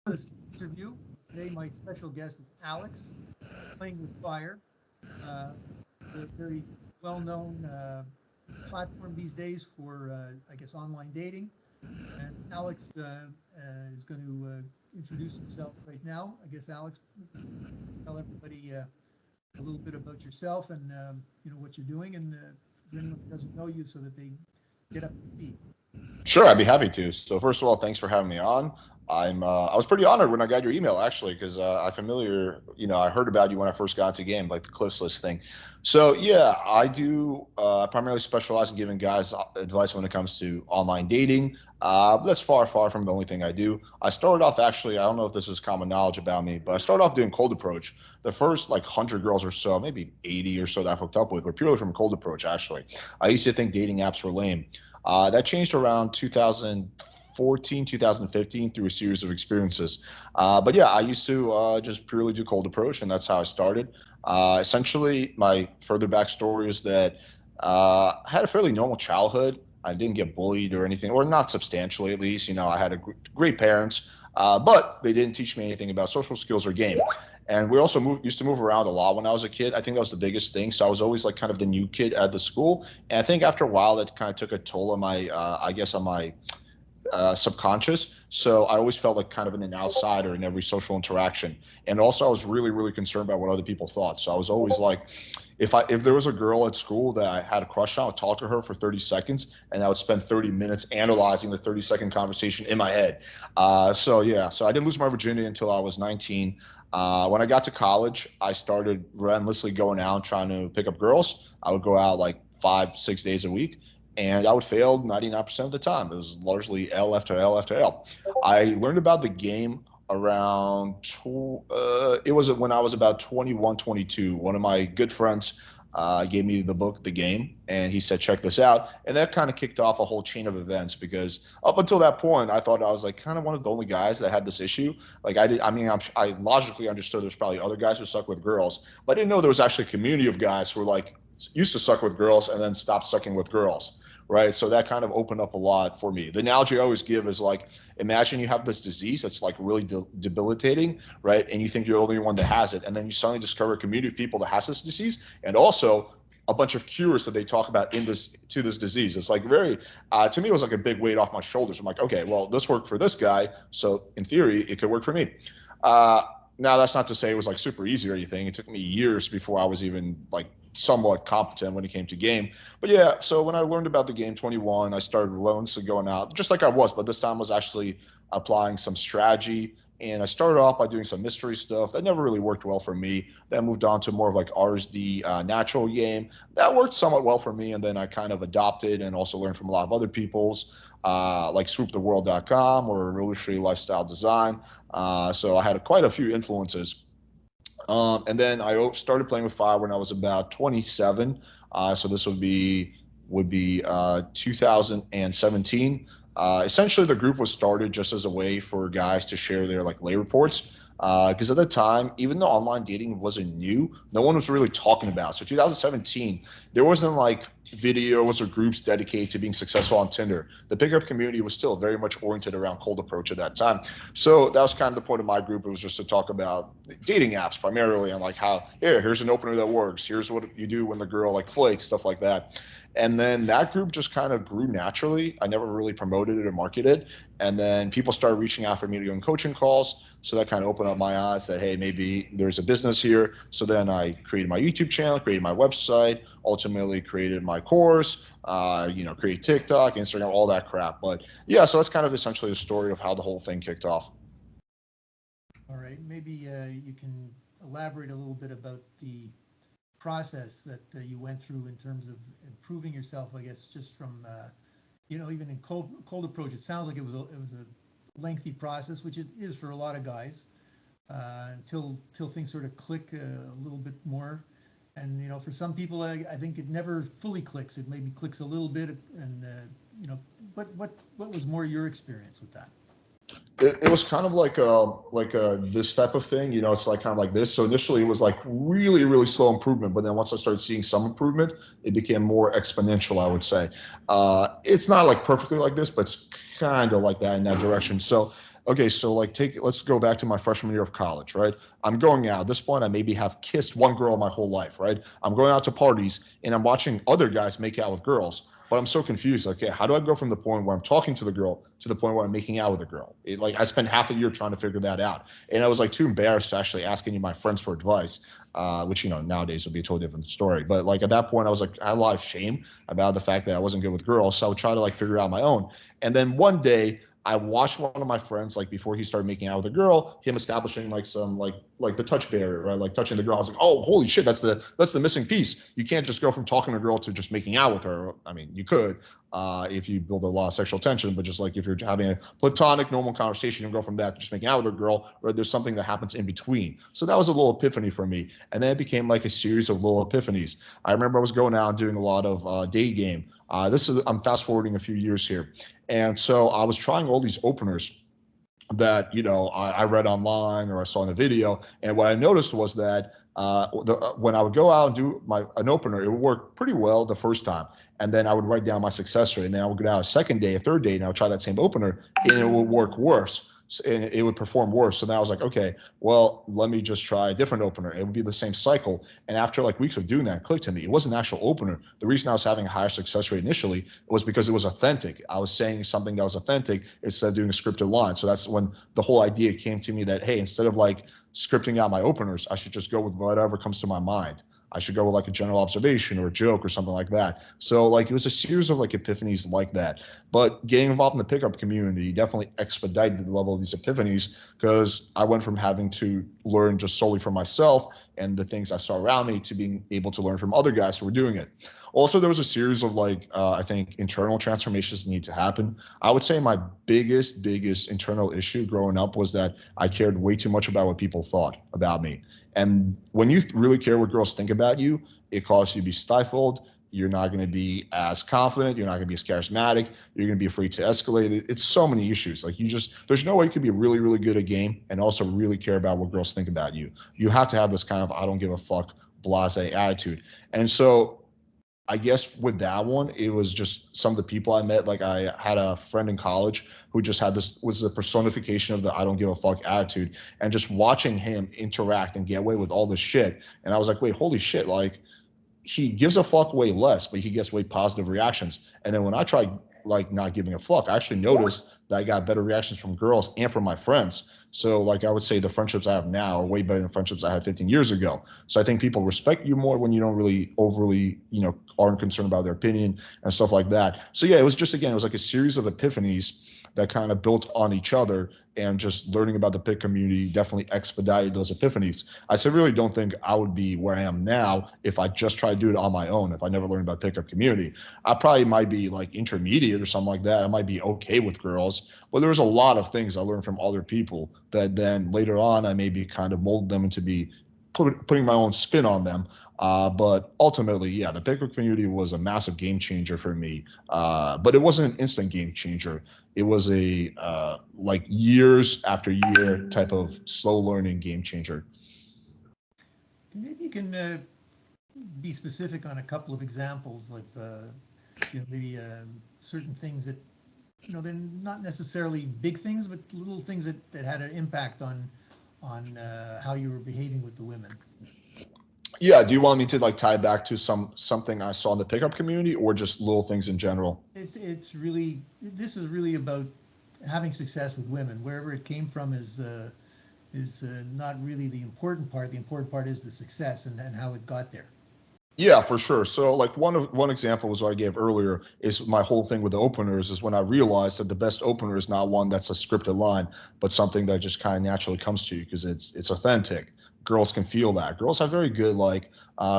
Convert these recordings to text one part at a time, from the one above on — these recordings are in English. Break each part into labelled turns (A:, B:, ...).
A: This interview. Today, my special guest is Alex, playing with fire. Uh, a very well-known platform these days for, I guess, online dating. And Alex is going to introduce himself right now. I guess, Alex, tell everybody a little bit about yourself and what you're doing, and for anyone who doesn't know you, so that they get up to speed.
B: Sure, I'd be happy to. So first of all, thanks for having me on. I was pretty honored when I got your email actually because I heard about you when I first got into game, like the Cliffs List thing. So yeah, I do primarily specialize in giving guys advice when it comes to online dating. But that's far from the only thing I do. I started off actually, I don't know if this is common knowledge about me, but I started off doing cold approach. The first like 100 girls or so, maybe 80 or so that I hooked up with, were purely from cold approach. Actually, I used to think dating apps were lame. That changed around 2014, 2015 through a series of experiences. But yeah, I used to just purely do cold approach, and that's how I started. Essentially, my further backstory is that I had a fairly normal childhood. I didn't get bullied or anything, or not substantially at least. I had great parents, but they didn't teach me anything about social skills or game. And we also used to move around a lot when I was a kid. I think that was the biggest thing. So I was always like kind of the new kid at the school. And I think after a while, that kind of took a toll on my, I guess, on my subconscious. So I always felt like kind of an outsider in every social interaction. And also, I was really concerned about what other people thought. So I was always like, if there was a girl at school that I had a crush on, I would talk to her for 30 seconds, and I would spend 30 minutes analyzing the 30-second conversation in my head. So yeah, so I didn't lose my virginity until I was 19. When I got to college, I started relentlessly going out trying to pick up girls. I would go out like 5, 6 days a week, and I would fail 99% of the time. It was largely L after L after L. I learned about the game around, it was when I was about 21, 22. One of my good friends gave me the book, The Game, and he said, check this out. And that kind of kicked off a whole chain of events because up until that point, I thought I was like kind of one of the only guys that had this issue. Like I logically understood there's probably other guys who suck with girls, but I didn't know there was actually a community of guys who were like used to suck with girls and then stopped sucking with girls, right? So that kind of opened up a lot for me. The analogy I always give is like, imagine you have this disease that's like really debilitating, right? And you think you're the only one that has it, and then you suddenly discover a community of people that has this disease, and also a bunch of cures that they talk about in this disease. It's like very, to me, it was like a big weight off my shoulders. I'm like, okay, well, this worked for this guy, so in theory, it could work for me. Uh, Now that's not to say it was like super easy or anything. It took me years before I was even like somewhat competent when it came to game. But yeah, so when I learned about the game 21, I started relentlessly going out, just like I was, but this time I was actually applying some strategy. And I started off by doing some mystery stuff. That never really worked well for me. Then moved on to more of like RSD natural game. That worked somewhat well for me. And then I kind of adopted and also learned from a lot of other people's, like swooptheworld.com or Revolutionary Lifestyle Design. So I had quite a few influences. And then I started playing with fire when I was about 27. So this would be 2017. Essentially, the group was started just as a way for guys to share their like lay reports. Because at the time, even though online dating wasn't new, no one was really talking about it. So 2017, there wasn't like videos or groups dedicated to being successful on Tinder. The pickup community was still very much oriented around cold approach at that time. So that was kind of the point of my group. It was just to talk about dating apps primarily and like how, here's an opener that works. Here's what you do when the girl like flakes, stuff like that. And then that group just kind of grew naturally. I never really promoted it or marketed it. And then people started reaching out for me to go on coaching calls. So that kind of opened up my eyes that, hey, maybe there's a business here. So then I created my YouTube channel, created my website, ultimately created my course, create TikTok, Instagram, all that crap. But yeah, so that's kind of essentially the story of how the whole thing kicked off.
A: All right, maybe you can elaborate a little bit about the process that you went through in terms of improving yourself. I guess just from even in cold approach, it sounds like it was a lengthy process, which it is for a lot of guys, until things sort of click a little bit more. And for some people, I think it never fully clicks. It maybe clicks a little bit, and what was more your experience with that?
B: It was kind of like this type of thing. It's like kind of like this. So initially it was like really slow improvement, but then once I started seeing some improvement, it became more exponential, I would say. It's not like perfectly like this, but it's kind of like that in that direction. So Okay, so like let's go back to my freshman year of college, right? I'm going out. At this point, I maybe have kissed one girl my whole life, right? I'm going out to parties and I'm watching other guys make out with girls, but I'm so confused. Like, okay, how do I go from the point where I'm talking to the girl to the point where I'm making out with a girl? Like I spent half a year trying to figure that out, and I was like too embarrassed to actually ask any of my friends for advice. Which nowadays would be a totally different story. But like at that point, I was like I had a lot of shame about the fact that I wasn't good with girls, so I would try to like figure out my own. And then one day I watched one of my friends like before he started making out with a girl, him establishing like some like the touch barrier, right? Like touching the girl. I was like, oh, holy shit, that's the missing piece. You can't just go from talking to a girl to just making out with her. I mean, you could if you build a lot of sexual tension, but just like if you're having a platonic, normal conversation, you can go from that to just making out with a girl, or there's something that happens in between. So that was a little epiphany for me, and then it became like a series of little epiphanies. I remember I was going out and doing a lot of day game. This is I'm fast forwarding a few years here. And so I was trying all these openers that I read online or I saw in a video, and what I noticed was that when I would go out and do an opener, it would work pretty well the first time, and then I would write down my success rate, and then I would go out a second day, a third day, and I would try that same opener, and it would work worse. And it would perform worse. So then I was like, okay, well, let me just try a different opener. It would be the same cycle. And after like weeks of doing that, it clicked to me. It wasn't an actual opener. The reason I was having a higher success rate initially was because it was authentic. I was saying something that was authentic instead of doing a scripted line. So that's when the whole idea came to me that, hey, instead of like scripting out my openers, I should just go with whatever comes to my mind. I should go with like a general observation or a joke or something like that. So like it was a series of like epiphanies like that. But getting involved in the pickup community definitely expedited the level of these epiphanies, because I went from having to learn just solely from myself and the things I saw around me to being able to learn from other guys who were doing it. Also, there was a series of like I think internal transformations that need to happen. I would say my biggest internal issue growing up was that I cared way too much about what people thought about me. And when you really care what girls think about you, it causes you to be stifled. You're not going to be as confident. You're not going to be as charismatic. You're going to be afraid to escalate. It's so many issues. Like there's no way you could be really, really good at a game and also really care about what girls think about you. You have to have this kind of I don't give a fuck, blase attitude. And so I guess with that one, it was just some of the people I met. Like I had a friend in college who just had this was the personification of the I don't give a fuck attitude, and just watching him interact and get away with all this shit. And I was like, wait, holy shit! Like he gives a fuck way less, but he gets way positive reactions. And then when I tried like not giving a fuck, I actually noticed that I got better reactions from girls and from my friends. So like I would say the friendships I have now are way better than friendships I had 15 years ago. So I think people respect you more when you don't really overly, aren't concerned about their opinion and stuff like that. So yeah, it was just again, it was like a series of epiphanies that kind of built on each other, and just learning about the pit community definitely expedited those epiphanies. I said, really don't think I would be where I am now if I just tried to do it on my own. If I never learned about pickup community, I probably might be like intermediate or something like that. I might be okay with girls, but there was a lot of things I learned from other people that then later on I maybe kind of molded them into be putting my own spin on them. But ultimately, yeah, the pickup community was a massive game changer for me. But it wasn't an instant game changer. It was a like years after year type of slow learning game changer.
A: Maybe you can be specific on a couple of examples, like maybe certain things that they're not necessarily big things, but little things that had an impact on how you were behaving with the women.
B: Yeah, do you want me to like tie back to something I saw in the pickup community, or just little things in general?
A: This is really about having success with women. Wherever it came from is not really the important part. The important part is the success and how it got there.
B: Yeah, for sure. So like one example was what I gave earlier is my whole thing with the openers is when I realized that the best opener is not one that's a scripted line, but something that just kind of naturally comes to you because it's authentic. Girls can feel that. Girls have very good like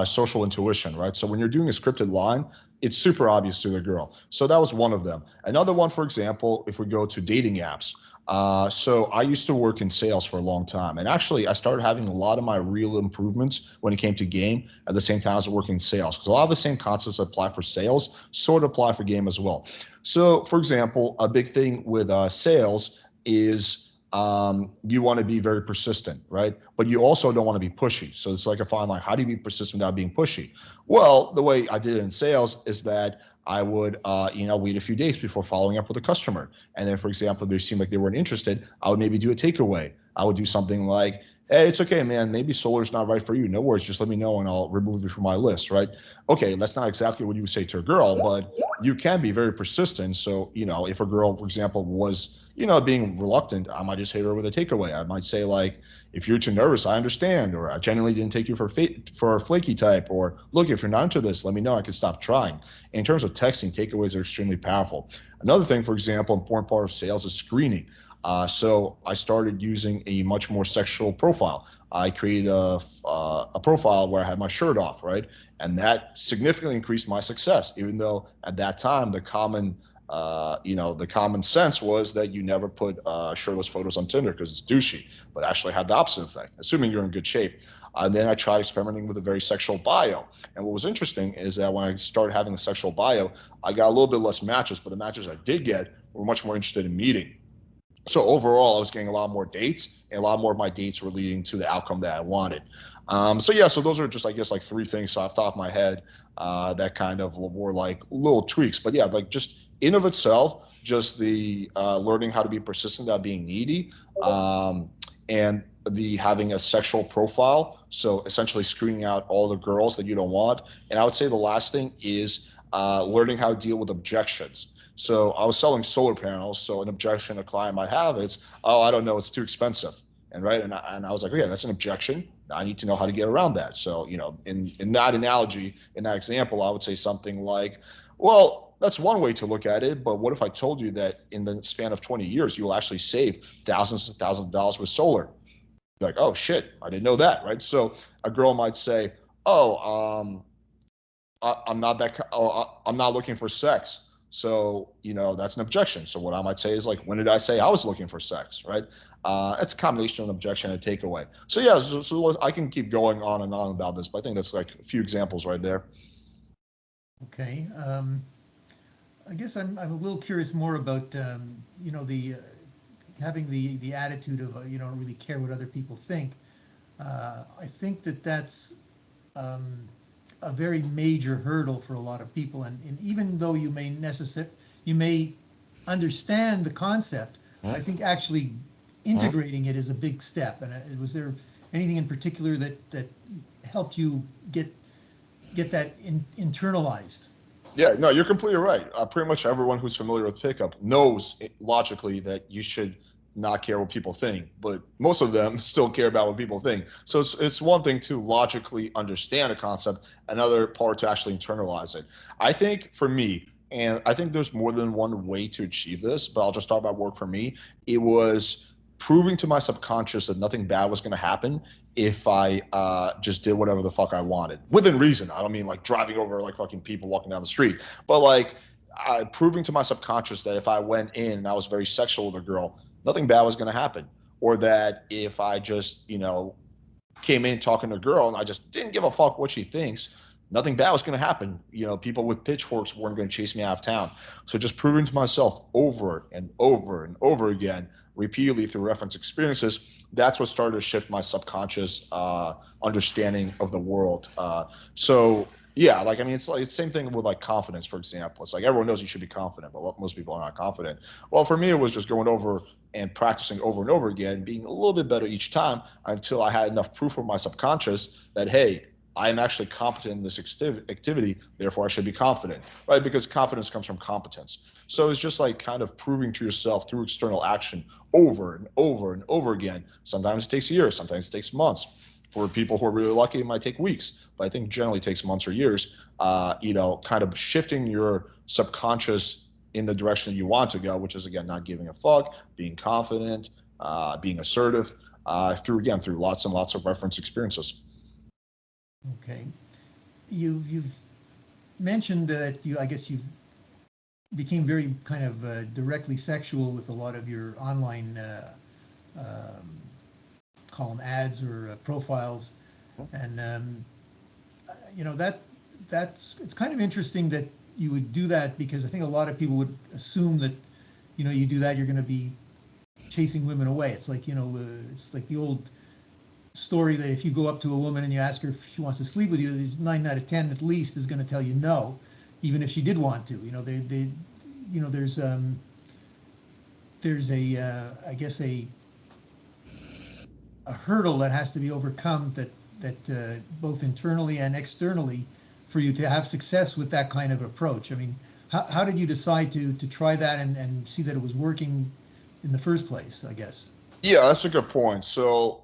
B: social intuition, right? So when you're doing a scripted line, it's super obvious to the girl. So that was one of them. Another one, for example, if we go to dating apps. So I used to work in sales for a long time, and actually I started having a lot of my real improvements when it came to game at the same time I was working in sales, because a lot of the same concepts that apply for sales sort of apply for game as well. So, for example, a big thing with sales is you want to be very persistent, right? But you also don't want to be pushy. So it's like a fine line. How do you be persistent without being pushy? Well, the way I did it in sales is that I would, wait a few days before following up with a customer. And then, for example, they seemed like they weren't interested, I would maybe do a takeaway. I would do something like, hey, it's okay, man. Maybe solar's not right for you. No worries. Just let me know and I'll remove you from my list, right? Okay, that's not exactly what you would say to a girl, but you can be very persistent. So, if a girl, for example, was, being reluctant, I might just hit her with a takeaway. I might say, like, if you're too nervous, I understand, or I genuinely didn't take you for a flaky type, or look, if you're not into this, let me know. I can stop trying. In terms of texting, takeaways are extremely powerful. Another thing, for example, important part of sales is screening. So I started using a much more sexual profile. I created a profile where I had my shirt off, right? And that significantly increased my success, even though at that time the common sense was that you never put shirtless photos on Tinder because it's douchey, but actually had the opposite effect, assuming you're in good shape. And then I tried experimenting with a very sexual bio. And what was interesting is that when I started having a sexual bio, I got a little bit less matches, but the matches I did get were much more interested in meeting. So overall, I was getting a lot more dates, and a lot more of my dates were leading to the outcome that I wanted. So those are just, I guess, like three things off the top of my head that kind of were like little tweaks. But yeah, like just in of itself, just the learning how to be persistent without being needy, and the having a sexual profile. So essentially screening out all the girls that you don't want. And I would say the last thing is learning how to deal with objections. So I was selling solar panels. So an objection a client might have is, oh, I don't know, it's too expensive. And right. And I was like, okay, that's an objection. I need to know how to get around that. So, in that analogy, in that example, I would say something like, well, that's one way to look at it. But what if I told you that in the span of 20 years, you will actually save thousands and thousands of dollars with solar? You're like, oh shit, I didn't know that. Right. So a girl might say, oh, I'm not I'm not looking for sex. So, that's an objection. So what I might say is like, when did I say I was looking for sex, right? It's a combination of an objection and a takeaway. So yeah, so I can keep going on and on about this, but I think that's like a few examples right there.
A: Okay. I guess I'm a little curious more about, the having the attitude of, you don't really care what other people think. I think that's a very major hurdle for a lot of people. And even though you may understand the concept, I think actually integrating it is a big step. And was there anything in particular that helped you get that internalized?
B: Yeah, no, you're completely right. Pretty much everyone who's familiar with pickup knows logically that you should not care what people think, but most of them still care about what people think. So it's one thing to logically understand a concept, another part to actually internalize it. I think for me, and I think there's more than one way to achieve this, but I'll just talk about work for me. It was proving to my subconscious that nothing bad was going to happen if I just did whatever the fuck I wanted within reason. I don't mean like driving over like fucking people walking down the street, but like proving to my subconscious that if I went in and I was very sexual with a girl, nothing bad was going to happen. Or that if I just, came in talking to a girl and I just didn't give a fuck what she thinks, nothing bad was going to happen. People with pitchforks weren't going to chase me out of town. So just proving to myself over and over and over again, repeatedly through reference experiences, that's what started to shift my subconscious understanding of the world. So yeah, like, I mean, it's like the same thing with like confidence, for example. It's like everyone knows you should be confident, but most people are not confident. Well, for me, it was just going over and practicing over and over again, being a little bit better each time until I had enough proof of my subconscious that, hey, I am actually competent in this activity, therefore I should be confident, right? Because confidence comes from competence. So it's just like kind of proving to yourself through external action over and over and over again. Sometimes it takes years, sometimes it takes months. For people who are really lucky, it might take weeks, but I think generally takes months or years. Kind of shifting your subconscious in the direction that you want to go, which is again not giving a fuck, being confident, being assertive, through lots and lots of reference experiences.
A: Okay. You've mentioned that I guess you became very kind of directly sexual with a lot of your online call them ads or profiles, and that's it's kind of interesting that you would do that, because I think a lot of people would assume that you do that, you're going to be chasing women away. It's like it's like the old story that if you go up to a woman and you ask her if she wants to sleep with you, there's 9 out of 10 at least is going to tell you no. even if she did want to. You know, there's a I guess a hurdle that has to be overcome that both internally and externally for you to have success with that kind of approach. I mean, how did you decide to try that and see that it was working in the first place, I guess?
B: Yeah, that's a good point. So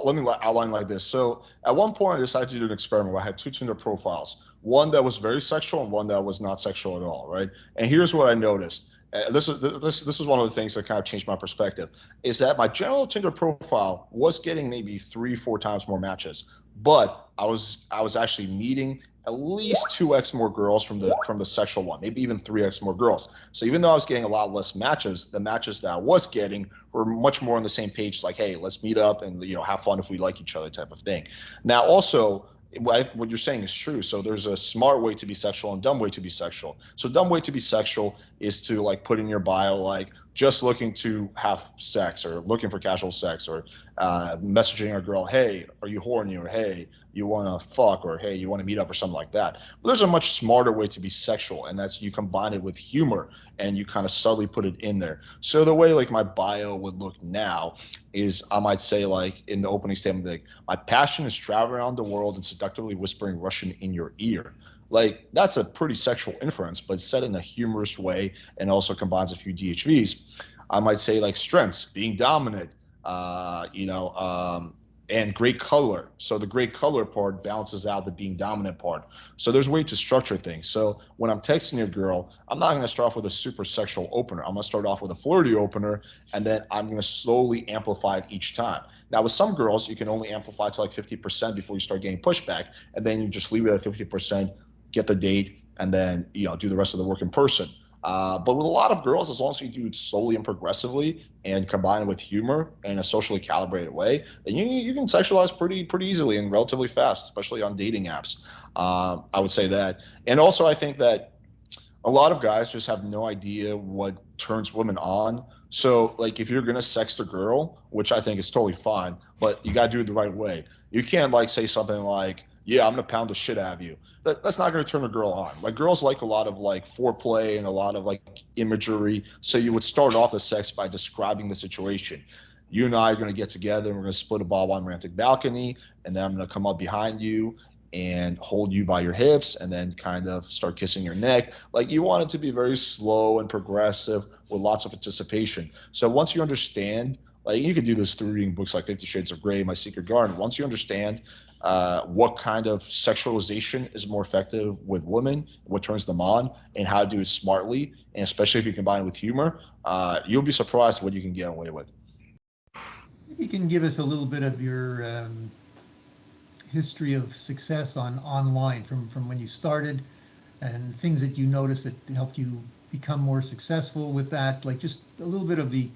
B: let me outline like this. So at one point, I decided to do an experiment where I had two Tinder profiles, one that was very sexual and one that was not sexual at all, right? And here's what I noticed. This is one of the things that kind of changed my perspective. Is that my general Tinder profile was getting maybe 3, 4 times more matches, but I was actually meeting at least 2x more girls from the sexual one, maybe even 3x more girls. So even though I was getting a lot less matches, the matches that I was getting were much more on the same page. Like, hey, let's meet up and have fun if we like each other, type of thing. Now, also, what you're saying is true. So there's a smart way to be sexual and dumb way to be sexual. So dumb way to be sexual is to like put in your bio like just looking to have sex or looking for casual sex or messaging a girl, hey, are you horny, or hey, you want to fuck, or hey, you want to meet up, or something like that. But there's a much smarter way to be sexual, and that's you combine it with humor and you kind of subtly put it in there. So the way like my bio would look now is I might say like in the opening statement, like my passion is traveling around the world and seductively whispering Russian in your ear. Like that's a pretty sexual inference, but said in a humorous way and also combines a few DHVs. I might say like strengths, being dominant, and great color. So the great color part balances out the being dominant part. So there's a way to structure things. So when I'm texting a girl, I'm not going to start off with a super sexual opener. I'm going to start off with a flirty opener, and then I'm going to slowly amplify it each time. Now, with some girls, you can only amplify to like 50% before you start getting pushback, and then you just leave it at 50%, get the date, and then do the rest of the work in person. But with a lot of girls, as long as you do it slowly and progressively and combine it with humor in a socially calibrated way, then you can sexualize pretty easily and relatively fast, especially on dating apps. I would say that. And also, I think that a lot of guys just have no idea what turns women on. So, like, if you're gonna sext a girl, which I think is totally fine, but you gotta do it the right way. You can't like say something like, "Yeah, I'm gonna pound the shit out of you." That's not gonna turn a girl on. Like, girls like a lot of like foreplay and a lot of like imagery. So you would start off the sex by describing the situation. You and I are gonna get together and we're gonna split a ball on romantic balcony, and then I'm gonna come up behind you and hold you by your hips and then kind of start kissing your neck. Like you want it to be very slow and progressive with lots of anticipation. So once you understand, like you could do this through reading books like 50 Shades of Grey, My Secret Garden. Once you understand what kind of sexualization is more effective with women, what turns them on, and how to do it smartly, and especially if you combine it with humor, you'll be surprised what you can get away with.
A: Maybe you can give us a little bit of your history of success on online from when you started and things that you noticed that helped you become more successful with that, like just a little bit of the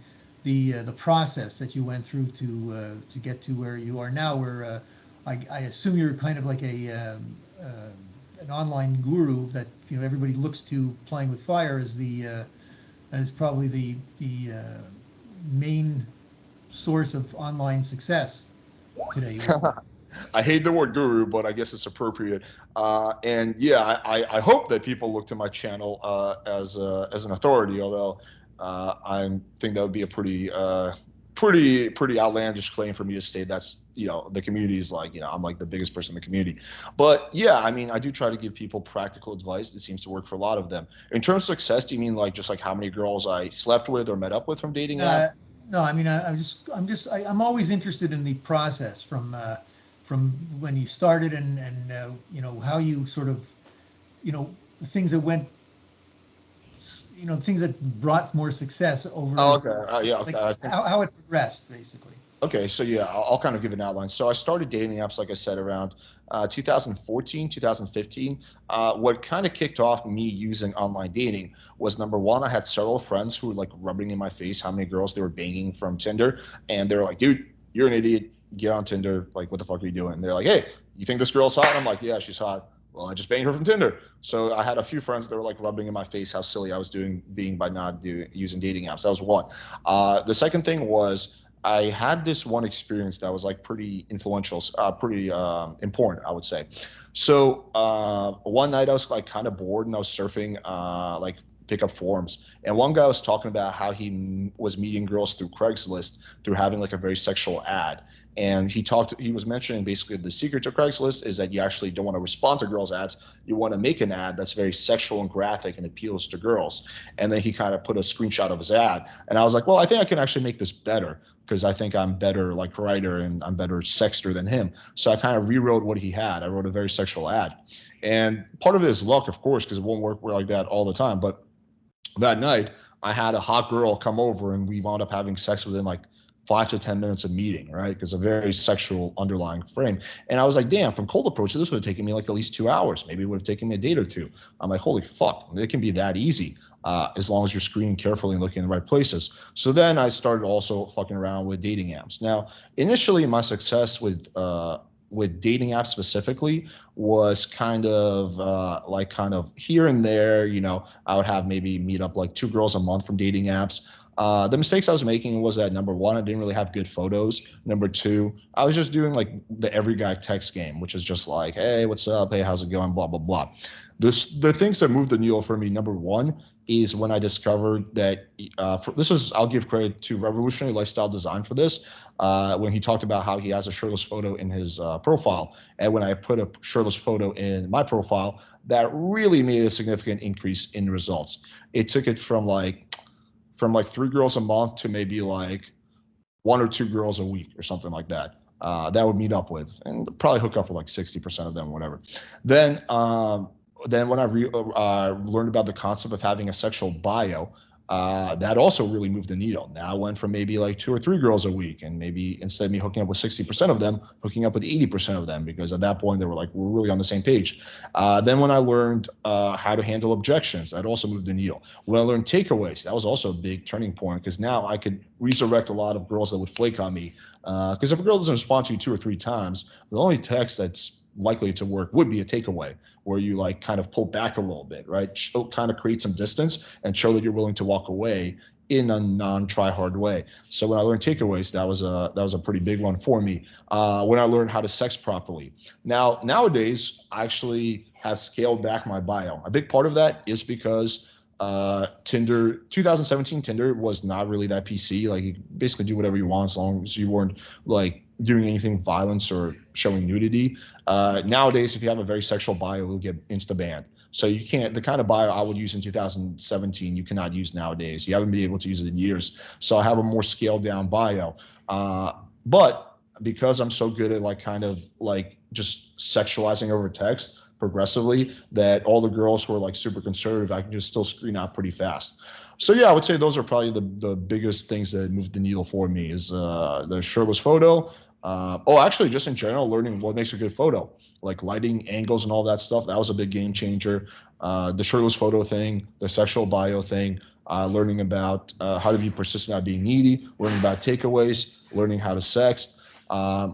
A: process that you went through to get to where you are now, where I assume you're kind of like an online guru that everybody looks to. Playing with fire as the as probably the main source of online success today.
B: I hate the word guru, but I guess it's appropriate. And yeah, I hope that people look to my channel as an authority. Although I think that would be a pretty outlandish claim for me to say. That's the community is like I'm like the biggest person in the community. But yeah, I mean I do try to give people practical advice that seems to work for a lot of them. In terms of success, do you mean like just like how many girls I slept with or met up with from dating
A: Uh,
B: apps?
A: no, I mean, I'm always interested in the process from when you started and how you sort of, the things that went, things that brought more success
B: Oh,
A: over,
B: okay. Yeah.
A: like
B: Okay. I think
A: how it progressed, basically.
B: Okay, so yeah, I'll kind of give an outline. So I started dating apps, like I said, around 2014, 2015. What kind of kicked off me using online dating was number one, I had several friends who were like rubbing in my face how many girls they were banging from Tinder, and they were like, "Dude, you're an idiot. Get on Tinder. Like, what the fuck are you doing?" And they're like, "Hey, you think this girl's hot?" And I'm like, "Yeah, she's hot." Well, I just banged her from Tinder. So I had a few friends that were like rubbing in my face how silly I was doing being by not using dating apps. That was one. The second thing was I had this one experience that was like pretty influential, pretty important, I would say. So one night I was like kind of bored and I was surfing like pickup forums, and one guy was talking about how he was meeting girls through Craigslist through having like a very sexual ad. And he was mentioning basically the secret to Craigslist is that you actually don't want to respond to girls' ads. You want to make an ad that's very sexual and graphic and appeals to girls. And then he kind of put a screenshot of his ad. And I was like, well, I think I can actually make this better because I think I'm better like writer and I'm better sexter than him. So I kind of rewrote what he had. I wrote a very sexual ad. And part of it is luck, of course, because it won't work like that all the time. But that night, I had a hot girl come over and we wound up having sex within like 5 to 10 minutes of meeting, right? Because a very sexual underlying frame. And I was like, damn, from cold approach, this would have taken me like at least 2 hours. Maybe it would have taken me a date or two. I'm like, holy fuck, it can be that easy. As long as you're screening carefully and looking in the right places. So then I started also fucking around with dating apps. Now, initially, my success with dating apps specifically was kind of kind of here and there. You know, I would have maybe meet up like 2 girls a month from dating apps. The mistakes I was making was that number one, I didn't really have good photos. Number two, I was just doing like the every guy text game, which is just like, hey, what's up? Hey, how's it going? Blah, blah, blah. The things that moved the needle for me, number one, is when I discovered that I'll give credit to Revolutionary Lifestyle Design for this. When he talked about how he has a shirtless photo in his profile. And when I put a shirtless photo in my profile, that really made a significant increase in results. It took it from like 3 girls a month to maybe like 1 or 2 girls a week or something like that. That would meet up with and probably hook up with like 60% of them, whatever. Then, then when I learned about the concept of having a sexual bio, that also really moved the needle. Now I went from maybe like 2 or 3 girls a week, and maybe instead of me hooking up with 60% of them, hooking up with 80% of them, because at that point they were like, we're really on the same page. Then when I learned how to handle objections, that also moved the needle. When I learned takeaways, that was also a big turning point because now I could resurrect a lot of girls that would flake on me. Because if a girl doesn't respond to you 2 or 3 times, the only text that's likely to work would be a takeaway where you like kind of pull back a little bit, right? Kind of create some distance and show that you're willing to walk away in a non-try hard way. So when I learned takeaways, that was a pretty big one for me. When I learned how to sex properly. Nowadays, I actually have scaled back my bio. A big part of that is because Tinder, 2017 Tinder was not really that PC. Like you basically do whatever you want as long as you weren't like doing anything violence or showing nudity. Nowadays, if you have a very sexual bio, you'll get insta banned. So you can't, the kind of bio I would use in 2017, you cannot use nowadays. You haven't been able to use it in years. So I have a more scaled down bio. But because I'm so good at like kind of like just sexualizing over text progressively, that all the girls who are like super conservative, I can just still screen out pretty fast. So yeah, I would say those are probably the biggest things that moved the needle for me is the shirtless photo. Actually, just in general, learning what makes a good photo, like lighting, angles, and all that stuff. That was a big game changer. The shirtless photo thing, the sexual bio thing, learning about how to be persistent at being needy, learning about takeaways, learning how to sext,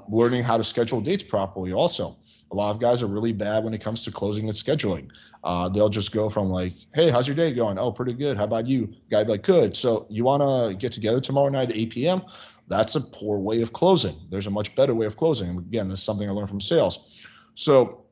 B: learning how to schedule dates properly. Also, a lot of guys are really bad when it comes to closing and scheduling. They'll just go from like, hey, how's your day going? Oh, pretty good. How about you? Guy be like, good. So you want to get together tomorrow night at 8 p.m.? That's a poor way of closing. There's a much better way of closing. And again, this is something I learned from sales. So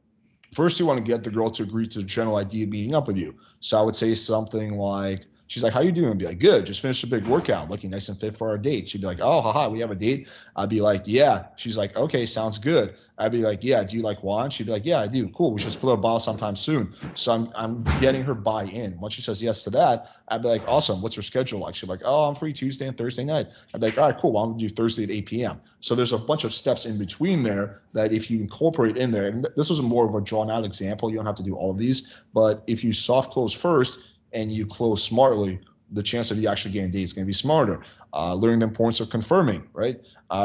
B: first you want to get the girl to agree to the general idea of meeting up with you. So I would say something like, she's like, how you doing? I'd be like, good, just finished a big workout, looking nice and fit for our date. She'd be like, oh, haha, we have a date. I'd be like, yeah. She's like, okay, sounds good. I'd be like, yeah, do you like wine? She'd be like, yeah, I do. Cool, we should split a bottle sometime soon. So I'm getting her buy-in. Once she says yes to that, I'd be like, awesome, what's her schedule like? She'd be like, oh, I'm free Tuesday and Thursday night. I'd be like, all right, cool, well, I'm gonna do Thursday at 8 p.m. So there's a bunch of steps in between there that if you incorporate in there, and this was more of a drawn out example, you don't have to do all of these, but if you soft close first and you close smartly, the chance of you actually getting dates is going to be smarter. Learning the importance of confirming, right?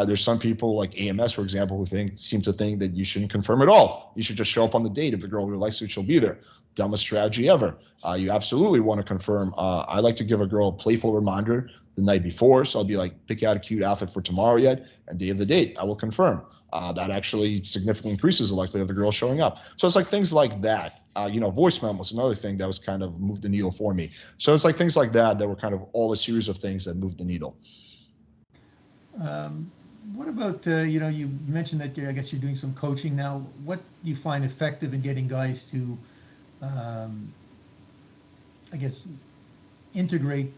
B: There's some people like AMS, for example, who seem to think that you shouldn't confirm at all. You should just show up on the date. If the girl really likes you, she'll be there. Dumbest strategy ever. You absolutely want to confirm. I like to give a girl a playful reminder the night before. So I'll be like, pick out a cute outfit for tomorrow yet, and day of the date, I will confirm. That actually significantly increases the likelihood of the girl showing up. So it's like things like that. Voicemail was another thing that was kind of moved the needle for me. So it's like things like that that were kind of all a series of things that moved the needle.
A: What about, you mentioned that I guess you're doing some coaching now. What do you find effective in getting guys to, um, I guess, integrate,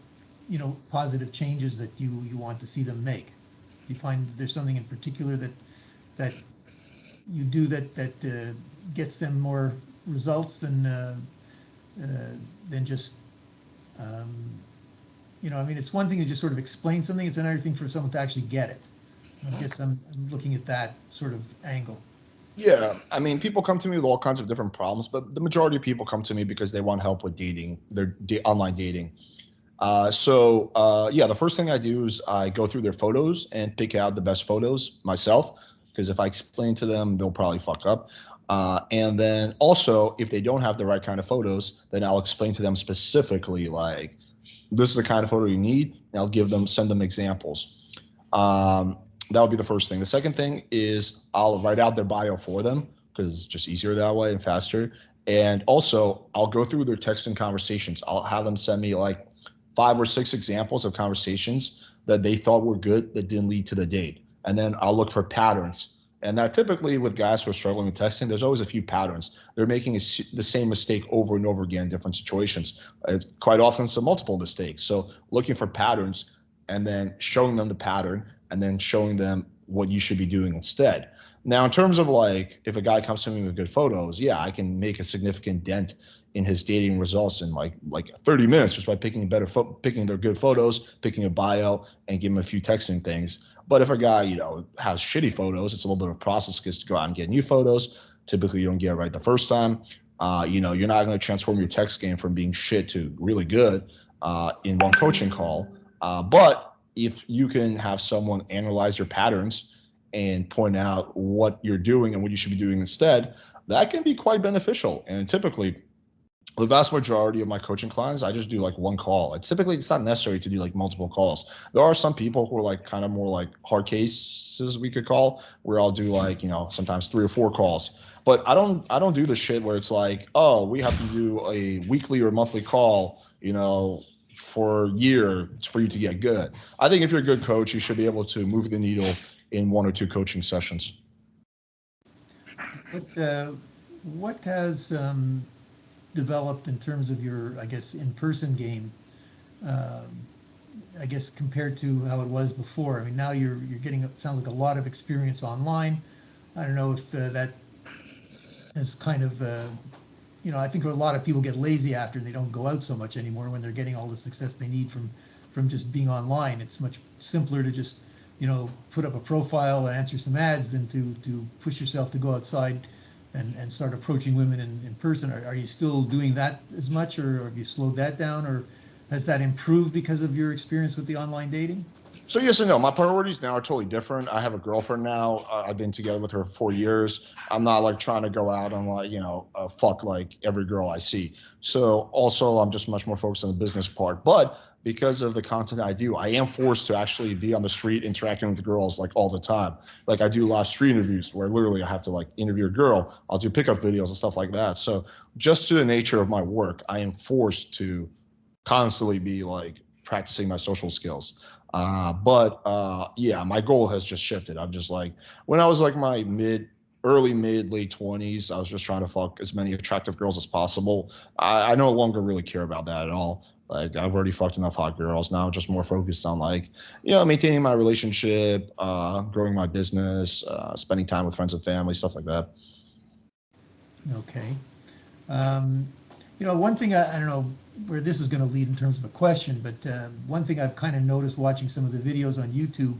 A: positive changes that you want to see them make? Do you find there's something in particular that you do that gets them more results uh, than just, um, I mean, it's one thing to just sort of explain something. It's another thing for someone to actually get it. I guess I'm looking at that sort of angle.
B: Yeah, I mean, people come to me with all kinds of different problems, but the majority of people come to me because they want help with dating, online dating. Yeah, the first thing I do is I go through their photos and pick out the best photos myself, because if I explain to them, they'll probably fuck up. And then also, if they don't have the right kind of photos, then I'll explain to them specifically, like, this is the kind of photo you need, and I'll send them examples. Um, that would be the first thing. The second thing is I'll write out their bio for them because it's just easier that way and faster. And also, I'll go through their text and conversations. I'll have them send me like 5 or 6 examples of conversations that they thought were good that didn't lead to the date. And then I'll look for patterns. And that typically with guys who are struggling with texting, there's always a few patterns. They're making the same mistake over and over again in different situations. Quite often, it's a multiple mistakes. So looking for patterns and then showing them the pattern and then showing them what you should be doing instead. Now, in terms of like, if a guy comes to me with good photos, yeah, I can make a significant dent in his dating results in like 30 minutes just by picking their good photos, picking a bio, and give him a few texting things. But if a guy, has shitty photos, it's a little bit of a process because to go out and get new photos, typically you don't get it right the first time. You're not going to transform your text game from being shit to really good in one coaching call. But if you can have someone analyze your patterns and point out what you're doing and what you should be doing instead, that can be quite beneficial. And typically, the vast majority of my coaching clients, I just do like one call. It's not necessary to do like multiple calls. There are some people who are like kind of more like hard cases we could call, where I'll do like, sometimes 3 or 4 calls. But I don't do the shit where it's like, oh, we have to do a weekly or monthly call, for a year for you to get good. I think if you're a good coach, you should be able to move the needle in 1 or 2 coaching sessions.
A: What has developed in terms of your, I guess, in-person game? Um, I guess compared to how it was before. I mean, now you're getting, it sounds like a lot of experience online. I don't know if that is kind of, I think a lot of people get lazy after and they don't go out so much anymore when they're getting all the success they need from just being online. It's much simpler to just, put up a profile and answer some ads than to push yourself to go outside and start approaching women in person. Are you still doing that as much, or have you slowed that down, or has that improved because of your experience with the online dating?
B: So yes and no. My priorities now are totally different. I have a girlfriend now. I've been together with her for 4 years. I'm not like trying to go out and like fuck like every girl I see. So also I'm just much more focused on the business part. But because of the content I do, I am forced to actually be on the street interacting with girls like all the time. Like I do live street interviews where literally I have to like interview a girl. I'll do pickup videos and stuff like that. So just to the nature of my work, I am forced to constantly be like practicing my social skills. But yeah, my goal has just shifted. I'm just like, when I was like my early mid late 20s, I was just trying to fuck as many attractive girls as possible. I no longer really care about that at all. Like I've already fucked enough hot girls. Now I'm just more focused on like, maintaining my relationship, growing my business, spending time with friends and family, stuff like that.
A: Okay. Um, one thing I don't know where this is going to lead in terms of a question, but one thing I've kind of noticed watching some of the videos on YouTube,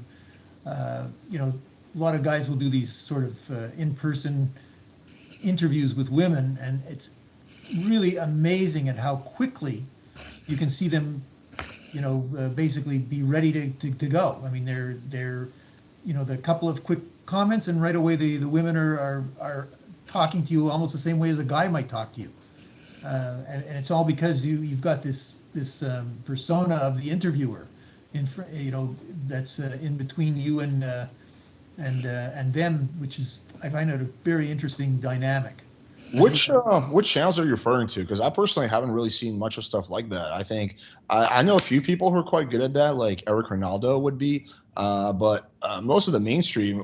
A: a lot of guys will do these sort of in-person interviews with women, and it's really amazing at how quickly you can see them, basically be ready to go. I mean, they're the couple of quick comments, and right away the women are talking to you almost the same way as a guy might talk to you. And it's all because you've got this persona of the interviewer, that's in between you and them, which is, I find it a very interesting dynamic.
B: Which channels are you referring to? Because I personally haven't really seen much of stuff like that. I think I know a few people who are quite good at that, like Eric Ronaldo would be. But most of the mainstream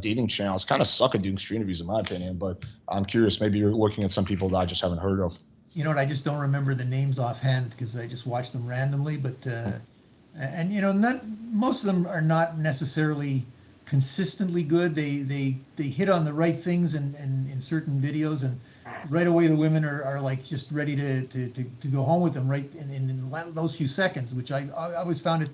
B: dating channels kind of suck at doing stream interviews, in my opinion. But I'm curious, maybe you're looking at some people that I just haven't heard of.
A: You know what? I just don't remember the names offhand because I just watch them randomly. But and you know, not most of them are not necessarily consistently good. They hit on the right things and in certain videos, and right away the women are like just ready to go home with them right in those few seconds, which I always found it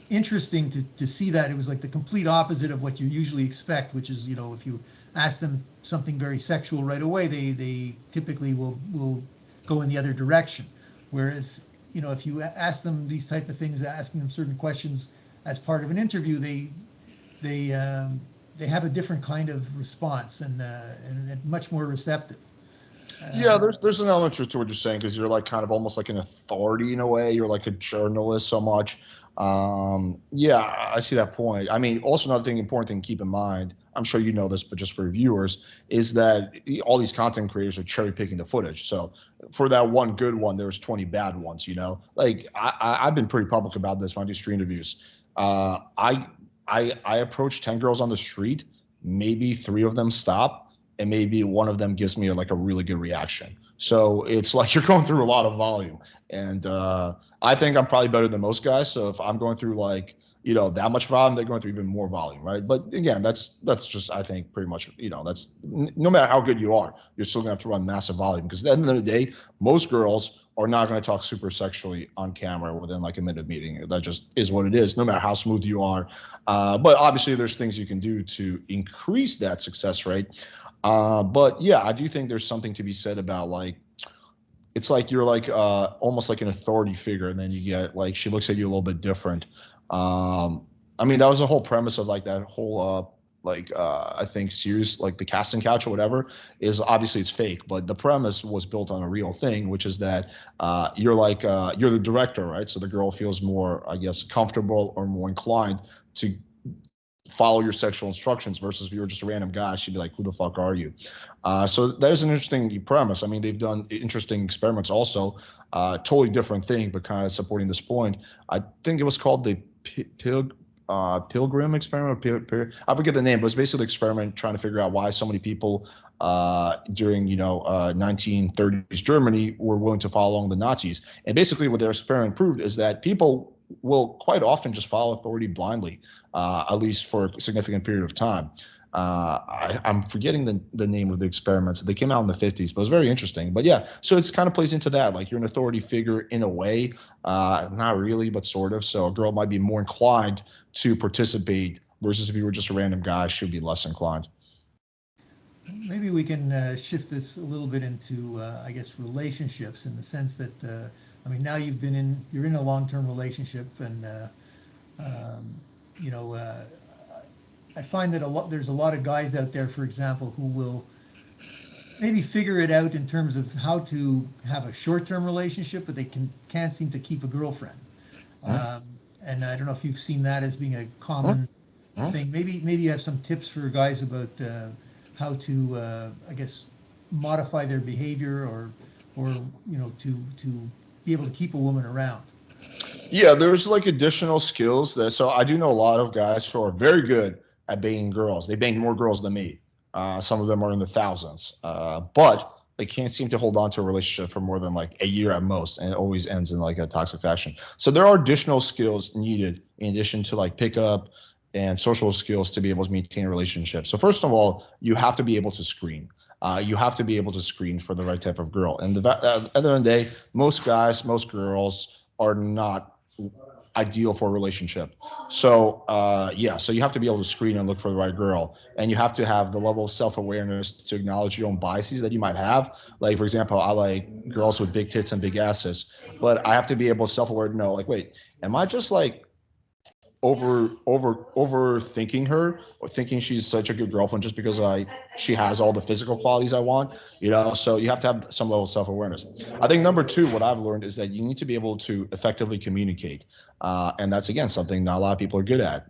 A: interesting to see that it was like the complete opposite of what you usually expect, which is, you know, if you ask them something very sexual right away, they typically will go in the other direction. Whereas, you know, if you ask them these type of things, asking them certain questions as part of an interview, they have a different kind of response and much more receptive.
B: Yeah, there's an element to what you're saying because you're like kind of almost like an authority in a way. You're like a journalist so much. Yeah, I see that point. I mean, also another thing, important thing to keep in mind. I'm sure you know this, but just for viewers, is that all these content creators are cherry picking the footage. So for that one good one, there's 20 bad ones. You know, like I've been pretty public about this when I do stream interviews. Uh, I I approach 10 girls on the street. Maybe three of them stop, and maybe one of them gives me like a really good reaction. So it's like you're going through a lot of volume, and I think I'm probably better than most guys. So if I'm going through like that much volume, they're going through even more volume, right? But again, that's just I think pretty much that's no matter how good you are, you're still gonna have to run massive volume because at the end of the day, most girls are not going to talk super sexually on camera within like a minute meeting. That just is what it is, no matter how smooth you are. But obviously, there's things you can do to increase that success rate. But yeah, I do think there's something to be said about like it's like you're like almost like an authority figure, and then you get like she looks at you a little bit different. Um, I mean, that was the whole premise of like that whole I think series like the casting couch or whatever is obviously it's fake, but the premise was built on a real thing, which is that you're the director, right? So the girl feels more, I guess, comfortable or more inclined to follow your sexual instructions versus if you were just a random guy, she'd be like, who the fuck are you? So that is an interesting premise. I mean, they've done interesting experiments also, totally different thing, but kind of supporting this point. I think it was called the Pilgrim experiment. I forget the name, but it's basically an experiment trying to figure out why so many people during 1930s Germany were willing to follow along the Nazis. And basically, what their experiment proved is that people will quite often just follow authority blindly, at least for a significant period of time. I'm forgetting the name of the experiments. They came out in the 50s, but it was very interesting. But yeah, so it's kind of plays into that. Like you're an authority figure in a way, not really, but sort of. So a girl might be more inclined to participate versus if you were just a random guy, she'd be less inclined.
A: Maybe we can shift this a little bit into, I guess, relationships in the sense that, I mean, now you're in a long-term relationship, and um, you know, I find that there's a lot of guys out there, for example, who will maybe figure it out in terms of how to have a short-term relationship, but they can't seem to keep a girlfriend.
B: Huh?
A: Um, and I don't know if you've seen that as being a
B: Huh?
A: common
B: Huh?
A: thing. Maybe you have some tips for guys about how to, I guess, modify their behavior or to be able to keep a woman around.
B: Yeah, there's like additional skills that. So I do know a lot of guys who are very good at banging girls. They bang more girls than me. Some of them are in the thousands, but they can't seem to hold on to a relationship for more than like a year at most, and it always ends in like a toxic fashion. So there are additional skills needed in addition to like pickup and social skills to be able to maintain a relationship. So first of all, you have to be able to screen. You have to be able to screen for the right type of girl. And at the end of the day, most guys, most girls are not ideal for a relationship. So yeah, so you have to be able to screen and look for the right girl, and you have to have the level of self-awareness to acknowledge your own biases that you might have. Like for example, I like girls with big tits and big asses, but I have to be able self-aware to know like, wait, am I just like overthinking her or thinking she's such a good girlfriend just because she has all the physical qualities I want, so you have to have some level of self-awareness. I think number two, what I've learned is that you need to be able to effectively communicate, and that's again something not a lot of people are good at.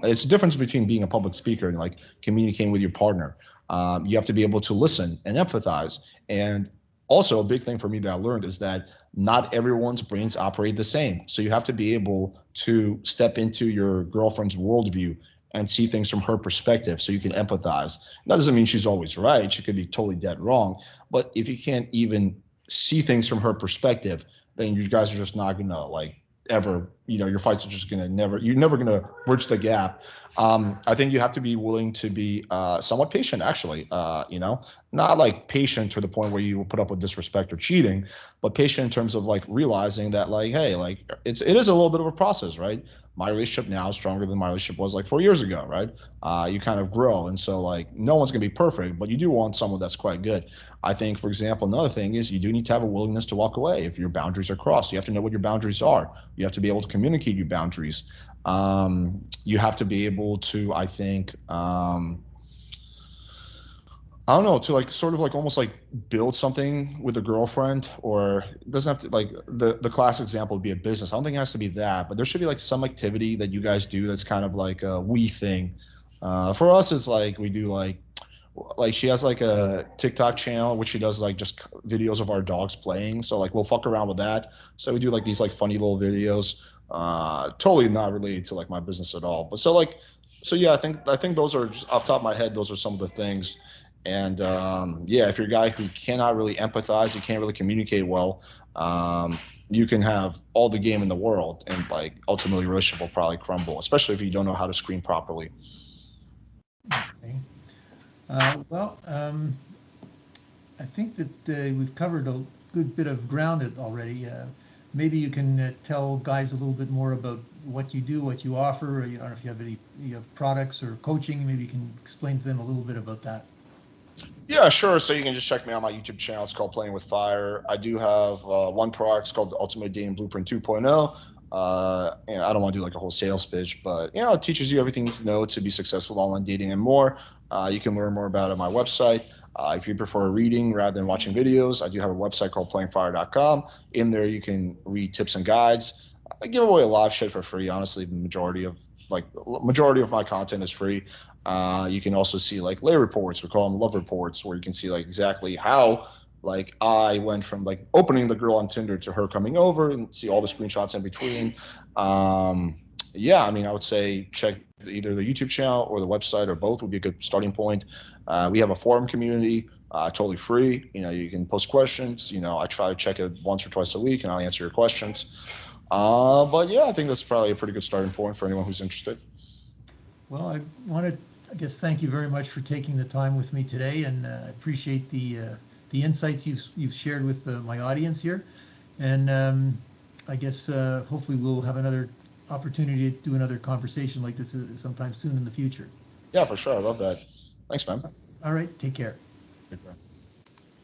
B: It's the difference between being a public speaker and like communicating with your partner. You have to be able to listen and empathize. And also, a big thing for me that I learned is that not everyone's brains operate the same. So you have to be able to step into your girlfriend's worldview and see things from her perspective so you can empathize. That doesn't mean she's always right. She could be totally dead wrong. But if you can't even see things from her perspective, then you guys are just not gonna like ever, your fights are just gonna you're never gonna bridge the gap. I think you have to be willing to be somewhat patient, actually. Not like patient to the point where you will put up with disrespect or cheating, but patient in terms of like realizing that like, hey, like it is a little bit of a process, right? My relationship now is stronger than my relationship was like 4 years ago, right? You kind of grow, and so like no one's gonna be perfect, but you do want someone that's quite good. I think, for example, another thing is you do need to have a willingness to walk away if your boundaries are crossed. You have to know what your boundaries are. You have to be able to communicate your boundaries. You have to be able to, I think, I don't know, to like sort of like almost like build something with a girlfriend, or it doesn't have to like the class example would be a business. I don't think it has to be that, but there should be like some activity that you guys do that's kind of like a we thing. For us, it's like we do like she has like a TikTok channel which she does like just videos of our dogs playing. So like we'll fuck around with that. So we do like these like funny little videos. Totally not related to like my business at all. But so yeah, I think those are just off the top of my head. Those are some of the things. And yeah, if you're a guy who cannot really empathize, you can't really communicate well, you can have all the game in the world, and like ultimately, your relationship will probably crumble, especially if you don't know how to screen properly.
A: Okay. Well, I think that we've covered a good bit of ground already. Maybe you can tell guys a little bit more about what you do, what you offer. I don't know if you have any products or coaching. Maybe you can explain to them a little bit about that.
B: Yeah, sure. So you can just check me out on my YouTube channel. It's called Playing with Fire. I do have one product. It's called the Ultimate Dating Blueprint 2.0. And I don't want to do like a whole sales pitch, but it teaches you everything you know to be successful online dating and more. You can learn more about it on my website. If you prefer reading rather than watching videos, I do have a website called playingfire.com. In there, you can read tips and guides. I give away a lot of shit for free. Honestly, the majority of my content is free. You can also see like layer reports. We call them love reports, where you can see like exactly how like I went from like opening the girl on Tinder to her coming over, and see all the screenshots in between. Um, yeah, I mean, I would say check either the YouTube channel or the website, or both would be a good starting point. We have a forum community, totally free. You can post questions. I try to check it once or twice a week, and I'll answer your questions. But yeah, I think that's probably a pretty good starting point for anyone who's interested.
A: Well, I want to, I guess, thank you very much for taking the time with me today, and I appreciate the insights you've shared with my audience here. And I guess hopefully we'll have another opportunity to do another conversation like this sometime soon in the future.
B: Yeah, for sure. I love that. Thanks, man.
A: All right, take care.
B: Take care.